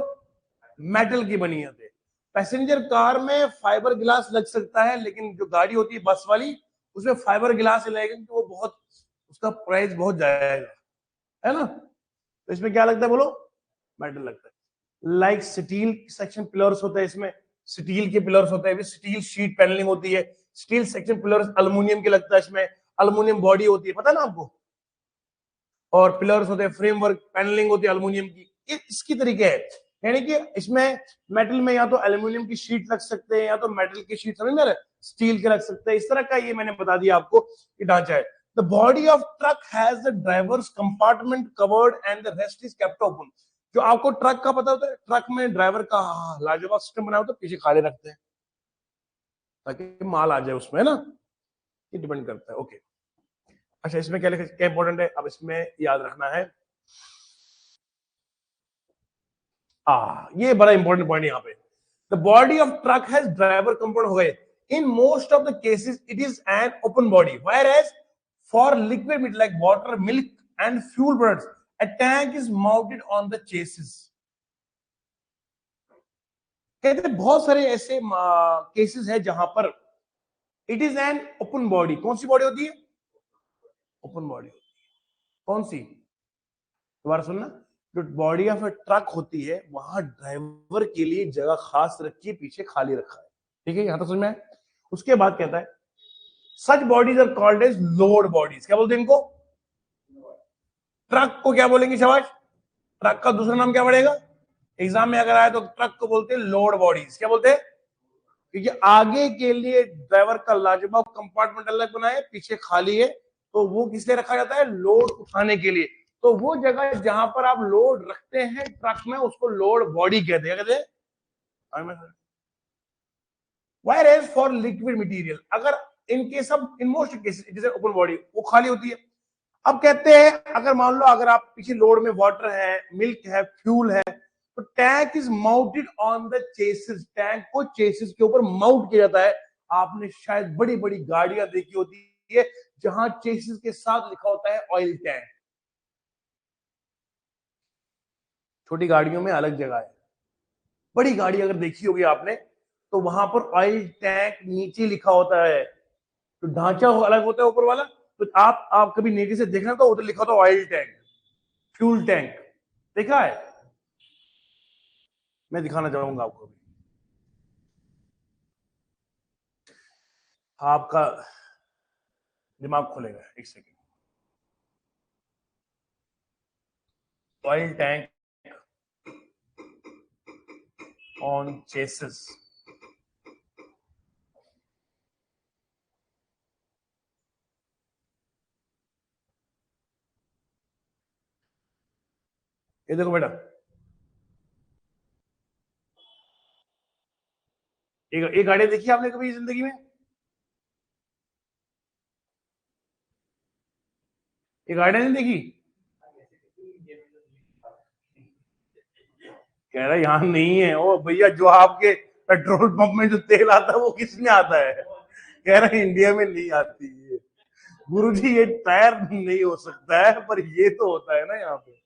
मेटल की बनी होती है। पैसेंजर कार में फाइबर ग्लास लग सकता है, लेकिन जो गाड़ी होती है बस वाली, उसमें फाइबर ग्लास लगेगा तो वो बहुत, उसका प्राइस बहुत जाएगा, है ना? तो इसमें क्या लगता है बोलो? मेटल लगता है। लाइक स्टील सेक्शन पिलर्स होता है इसमें, स्टील के पिलर्स होते हैं, स्टील शीट पैनलिंग होती है, स्टील सेक्शन पिलर्स अल्युमिनियम के लगता है, इसमें अल्युमिनियम बॉडी होती है, पता ना आपको, और पिलर्स होते हैं, फ्रेमवर्क पैनलिंग होती है अल्युमिनियम की, इसकी तरीके है। यानी कि इसमें मेटल में या तो एल्यूमिनियम की शीट रख सकते हैं या तो मेटल की शीट, समझ में, स्टील के रख सकते हैं, इस तरह का ये मैंने बता दिया आपको कि ढांचा है। The body of truck has the drivers compartment covered and the rest is kept open. जो आपको ट्रक का पता होता है, ट्रक में ड्राइवर का लाजवाब सिस्टम बनाया होता है, पीछे खाली रखते हैं ताकि माल आ जाए उसमें, है ना, ये डिपेंड करता है। ओके, अच्छा इसमें क्या इंपॉर्टेंट है, अब इसमें याद रखना है, ये बड़ा इंपॉर्टेंट पॉइंट यहाँ पे, the body of truck has driver compound हो गए, in most of the cases it is an open body, whereas for liquid meat like water, milk and fuel products a tank is mounted on the chassis। कहते हैं बहुत सारे ऐसे cases है जहां पर it is an open body. कौन सी body होती है? Open body. कौन सी? दोबारा सुनना, जो बॉडी ऑफ ए ट्रक होती है वहां ड्राइवर के लिए जगह खास रखी है, पीछे खाली रखा है, ठीक है, यहां तक समझ में आया? उसके बाद कहता है such bodies are called as load bodies. क्या बोलते हैं इनको? ट्रक को क्या बोलेंगे शाबाश? ट्रक का दूसरा नाम क्या पड़ेगा? एग्जाम में अगर आए तो ट्रक को बोलते हैं लोड बॉडीज। क्या बोलते हैं? क्योंकि आगे के लिए ड्राइवर का लाजवाब कंपार्टमेंट अलग बनाए, पीछे खाली है, तो वो किस लिए रखा जाता है? लोड उठाने के लिए। तो वो जगह जहां पर आप लोड रखते हैं ट्रक में, उसको लोड बॉडी कहते हैं। कहते हैं whereas for liquid material, अगर in case of in most cases it is open body, वो खाली होती है। अब कहते हैं अगर मान लो अगर आप पीछे लोड में वाटर है, मिल्क है, फ्यूल है, तो tank is mounted on the chassis, tank को चेसिस के ऊपर माउंट किया जाता है। आपने शायद बड़ी बड़ी गाड़ियां देखी होती है जहां चेसिस के साथ लिखा होता है ऑयल टैंक। छोटी गाड़ियों में अलग जगह है, बड़ी गाड़ी अगर देखी होगी आपने तो वहां पर ऑयल टैंक नीचे लिखा होता है, तो ढांचा अलग होता है ऊपर वाला। तो आप कभी नीचे से देखना तो उधर लिखा होता है ऑयल टैंक, फ्यूल टैंक, देखा है? मैं दिखाना चाहूंगा आपको भी, आपका दिमाग खुलेगा। एक second, oil tank on chassis, ये देखो बेटा, एक गाड़ी देखी आपने कभी जिंदगी में? ये गाड़ी नहीं देखी? कह रहा यहां नहीं है। ओ भैया, जो आपके पेट्रोल पंप में जो तेल आता है वो किस में आता है? कह रहा इंडिया में नहीं आती है। गुरुजी ये टायर नहीं हो सकता है, पर ये तो होता है ना यहाँ पे।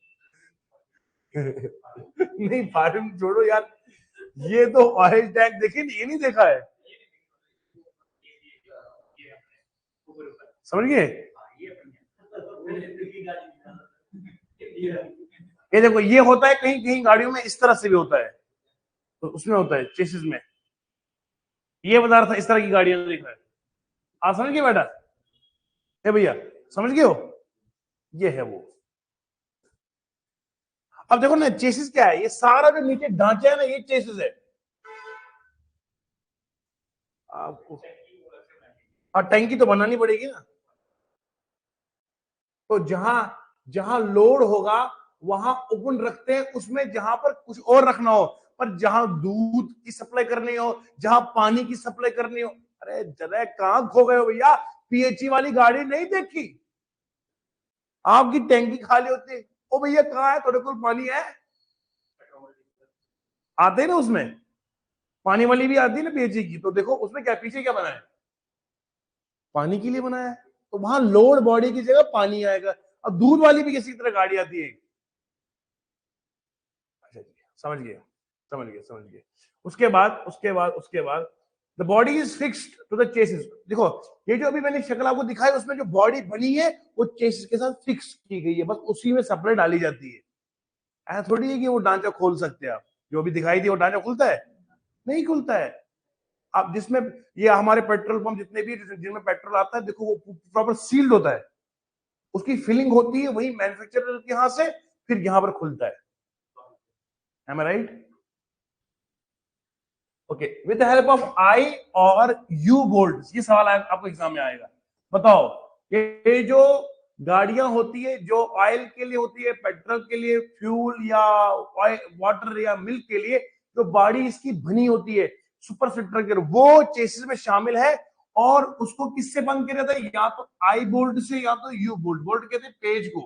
नहीं फॉरेन छोड़ो यार, ये तो ऑयल टैंक देखे, ये नहीं देखा है? समझ गए? ये देखो, ये होता है कहीं कहीं गाड़ियों में, इस तरह से भी होता है, तो उसमें होता है चेसिस में। ये बता रहा था इस तरह की गाड़ियां देख रहा है। आप समझ गए बेटा? है भैया, समझ गए हो? ये है वो। अब देखो ना, चेसिस क्या है? ये सारा जो नीचे ढांचा है ना, ये चेसिस है आपको। और टैंकी तो बनानी पड़ेगी ना, तो जहां जहां लोड होगा वहां ओपन रखते हैं, उसमें जहां पर कुछ और रखना हो, पर जहां दूध की सप्लाई करनी हो, जहां पानी की सप्लाई करनी हो। अरे जरा कहां खो गए हो भैया? पीएचई वाली गाड़ी नहीं देखी? आपकी टैंकी खाली होती है, ओ भैया कहाँ है थोड़े को पानी है? आते हैं ना उसमें, पानी वाली भी आती है ना पीएचई की, तो देखो उसमें क्या पीछे क्या बना है? पानी के लिए बनाया है, तो वहां लोड बॉडी की जगह पानी आएगा। अब दूध वाली भी किसी तरह गाड़ी आती है। अच्छा जी, समझ गए, समझ गए, समझ गए। उसके बाद the body is fixed to the chassis. देखो, ये जो अभी मैंने शक्ल आपको दिखाई, उसमें जो बॉडी बनी है वो चेसिस के साथ फिक्स की गई है, बस उसी में सप्लाई डाली जाती है। ऐसा थोड़ी है कि वो ढांचा खोल सकते हैं आप। जो अभी दिखाई दी वो ढांचा खुलता है? नहीं खुलता है। अब जिसमें ये हमारे पेट्रोल पंप जितने भी जिनमें पेट्रोल आता है, देखो वो प्रॉपर सील्ड होता है, उसकी फिलिंग होती है वही मैन्युफैक्चरर के यहां से, फिर यहां पर खुलता है। Am I right? Okay, with the help of I और यू बोल्ट, ये सवाल आपको एग्जाम में आएगा। बताओ, ये जो गाड़ियां होती है जो ऑयल के लिए होती है, पेट्रोल के लिए, फ्यूल या वाटर या मिल्क के लिए, जो बॉडी इसकी बनी होती है सुपर स्ट्रक्चर, वो चेसिस में शामिल है। और उसको किससे बंद किया जाता है? या तो आई बोल्ट से या तो यू बोल्ट। बोल्ट कहते हैं पेज को।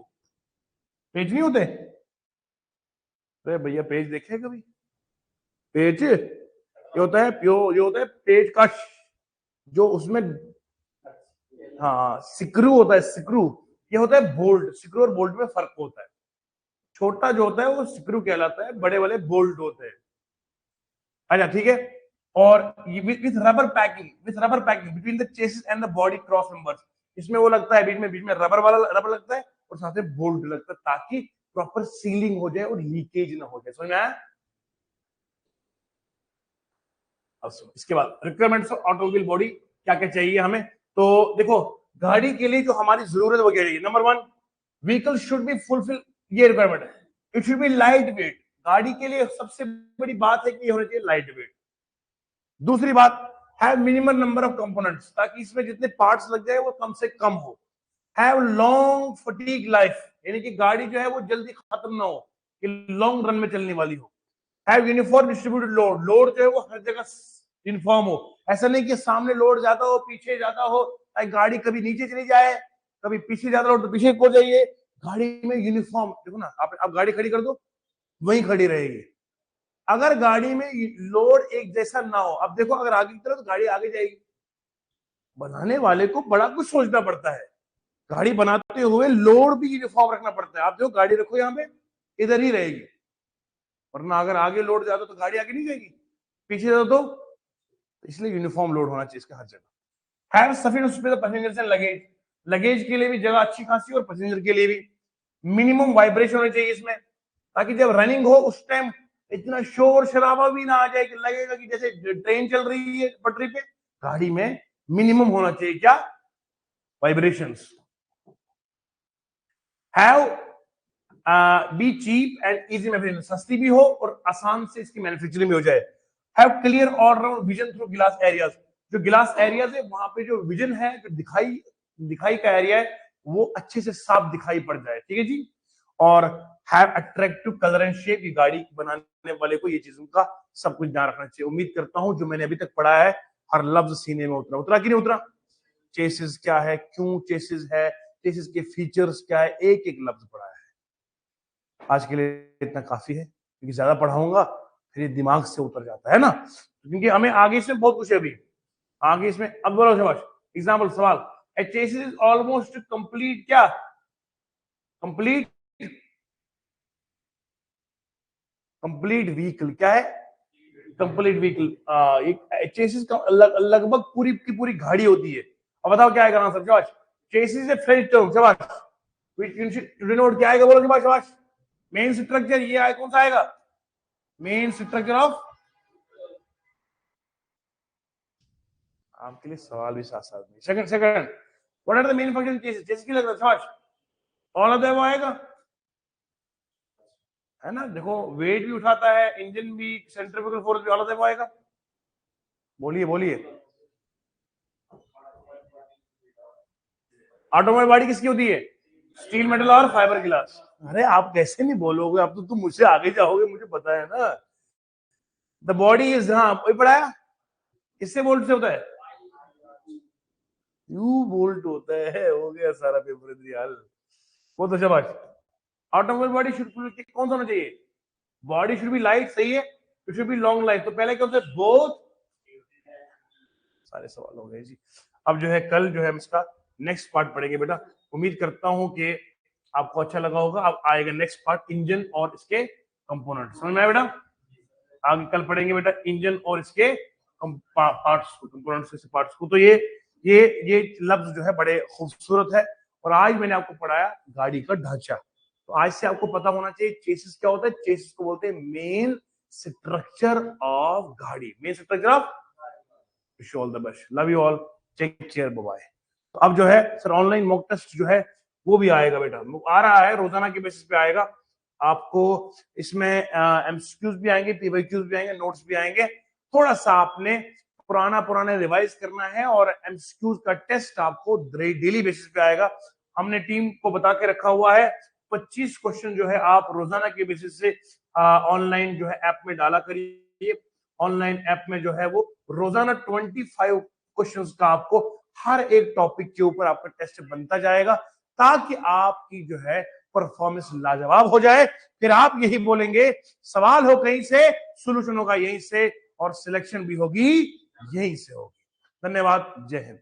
पेज नहीं होते? अरे भैया पेज देखे कभी? पेज ये होता है, ये होता है पेज कश, जो उसमें, हाँ सिक्रू होता है, सिक्रू। ये होता है बोल्ट। सिक्रू और बोल्ट में फर्क होता है। छोटा जो होता है वो सिक्रू कहलाता है, बड़े वाले बोल्ट होते हैं। अच्छा ठीक है। और with rubber packing, between the chassis and the body cross members, इसमें वो लगता है बीच में रबर वाला रबर लगता है और साथ में बोल्ट लगता है, ताकि प्रॉपर सीलिंग हो जाए और लीकेज ना हो जाए। समझ में आया? इसके बाद रिक्वायरमेंट्स ऑफ ऑटोमोबाइल बॉडी, क्या क्या चाहिए हमें? तो देखो, गाड़ी के लिए जो हमारी जरूरत वो क्या है? Number one, vehicle should be fulfil, ये रिक्वायरमेंट है। It should be light weight. गाड़ी के लिए सबसे बड़ी बात है कि ये होना चाहिए लाइट वेट। दूसरी बात, have minimum number of components, ताकि इसमें जितने पार्ट्स लग जाए वो कम से कम हो। हैव लॉन्ग फटीग लाइफ, यानी कि गाड़ी जो है वो जल्दी खत्म ना हो, कि लॉन्ग रन में चलने वाली हो। Have uniform distributed load, load जो है वो हर जगह यूनिफॉर्म हो। ऐसा नहीं कि सामने लोड ज्यादा हो पीछे ज्यादा हो, गाड़ी कभी नीचे चली जाए, कभी पीछे ज्यादा हो तो पीछे को जाइए। गाड़ी में यूनिफॉर्म, देखो ना, आप गाड़ी खड़ी कर दो, वहीं खड़ी रहेगी। अगर गाड़ी में लोड एक जैसा ना हो, अब देखो अगर आगे की तरफ तो गाड़ी आगे जाएगी। बनाने वाले को बड़ा कुछ सोचना पड़ता है। गाड़ी बनाते हुए लोड भी यूनिफॉर्म रखना पड़ता है। आप जो गाड़ी रखो यहाँ पे, इधर ही रहेगी, वरना अगर आगे लोड ज्यादा तो गाड़ी आगे नहीं जाएगी, पीछे ज्यादा तो, इसलिए यूनिफॉर्म लोड होना चाहिए इसका हर जगह। Have sufficient space passengers and luggage, luggage के लिए भी जगह अच्छी खासी और पैसेंजर के लिए भी। मिनिमम वाइब्रेशन होनी चाहिए इसमें, ताकि जब रनिंग हो उस टाइम इतना शोर शराबा भी ना आ जाए कि लगेगा कि जैसे ट्रेन चल रही है पटरी पे। गाड़ी में मिनिमम होना चाहिए क्या? Vibrations. Have be cheap and easy manufacturing, सस्ती भी हो और आसान से इसकी मैन्युफैक्चरिंग भी हो जाए। Have clear all round vision through glass areas, जो ग्लास एरियाज है वहां पे जो विजन है, जो दिखाई दिखाई का एरिया है, वो अच्छे से साफ दिखाई पड़ जाए। ठीक है जी। और have attractive colour and shape, ये गाड़ी बनाने वाले को ये चीजों का सब कुछ ध्यान रखना चाहिए। उम्मीद करता हूं जो मैंने अभी तक पढ़ा है हर लफ्ज सीने में उतरा। उतरा कि नहीं उतरा? चेसिस क्या है, क्यों चेसिस है, चेसिस के फीचर्स क्या है, एक एक लफ्ज पढ़ा है। आज के लिए इतना काफी है, क्योंकि ज्यादा पढ़ाऊंगा फिर ये दिमाग से उतर जाता है ना, क्योंकि हमें आगे इसमें बहुत कुछ है अभी आगे इसमें। अब बोलो शाबाश, एग्जाम्पल सवाल। ए चेसिस इज ऑलमोस्ट कंप्लीट, क्या कंप्लीट? कंप्लीट व्हीकल क्या है? Complete vehicle. चेसिस का लगभग पूरी की पूरी गाड़ी होती है। अब बताओ क्या आएगा आंसर? शाबाश, चेसिस ए फ्रेंच टर्म, शाबाश। डिनोट क्या आएगा? बोलो शाबाश शाबाश। मेन स्ट्रक्चर, ये आए कौन सा आएगा? मेन स्ट्रक्चर ऑफ, आपके लिए सवाल भी साथ साथ में। Second what are the main function chassis? Chassis की लग रहा है शाबाश, ऑल ऑफ देम आएगा, है ना। देखो वेट भी उठाता है, इंजन भी, सेंट्रीफ्यूगल फोर्स भी, ऑल ऑफ देम आएगा। बोलिए बोलिए। ऑटोमोबाइल बॉडी किसकी होती है? स्टील, मेटल और फाइबर ग्लास। अरे आप कैसे नहीं बोलोगे? अब तो तुम मुझसे आगे जाओगे, मुझे पता है ना। द बॉडी इज, हाँ वही पढ़ाया, किससे बोल्ट से होता है? यू बोल्ट होता है। हो गया सारा पेपर इधर यार। वो तो शाबाश। ऑटोमोबाइल बॉडी शुड कौन सा होना चाहिए? बॉडी शुड बी लाइट, सही है। It should be long life, तो पहले क्या होता है? बोथ। सारे सवाल हो गए जी। अब जो है कल जो है हम इसका नेक्स्ट पार्ट पढ़ेंगे बेटा। उम्मीद करता हूं कि आपको अच्छा लगा होगा। अब आएगा नेक्स्ट पार्ट, इंजन और इसके कंपोनेंट। समझ में आया बेटा? आगे कल पढ़ेंगे बेटा इंजन और इसके पार्ट्स को, कंपोनेंट्स के पार्ट्स को। तो ये लफ्ज जो है बड़े खूबसूरत है। और आज मैंने आपको पढ़ाया गाड़ी का ढांचा। तो आज से आपको पता होना चाहिए चेसिस क्या होता है। चेसिस को बोलते हैं मेन स्ट्रक्चर ऑफ गाड़ी, main structure of. Wish all the best, love you all, take care, bye bye. तो अब जो है सर ऑनलाइन मॉक टेस्ट जो है वो भी आएगा बेटा, आ रहा है, रोजाना के बेसिस पे आएगा। आपको इसमें एमसीक्यूज भी आएंगे, पीवाईक्यूज भी आएंगे, नोट्स भी आएंगे। थोड़ा सा आपने पुराना रिवाइज करना है, और एमसीक्यूज का टेस्ट आपको डेली बेसिस पे आएगा। हमने टीम को बता के रखा हुआ है 25 क्वेश्चन जो है आप रोजाना के बेसिस से ऑनलाइन जो है ऐप में डाला करिए। ऑनलाइन ऐप में जो है वो रोजाना 25 क्वेश्चंस का आपको हर एक टॉपिक के ऊपर आपका टेस्ट बनता जाएगा, ताकि आपकी जो है परफॉर्मेंस लाजवाब हो जाए। फिर आप यही बोलेंगे सवाल हो कहीं से, सोल्यूशन होगा यहीं से, और सिलेक्शन भी होगी यहीं से होगी। धन्यवाद, जय हिंद।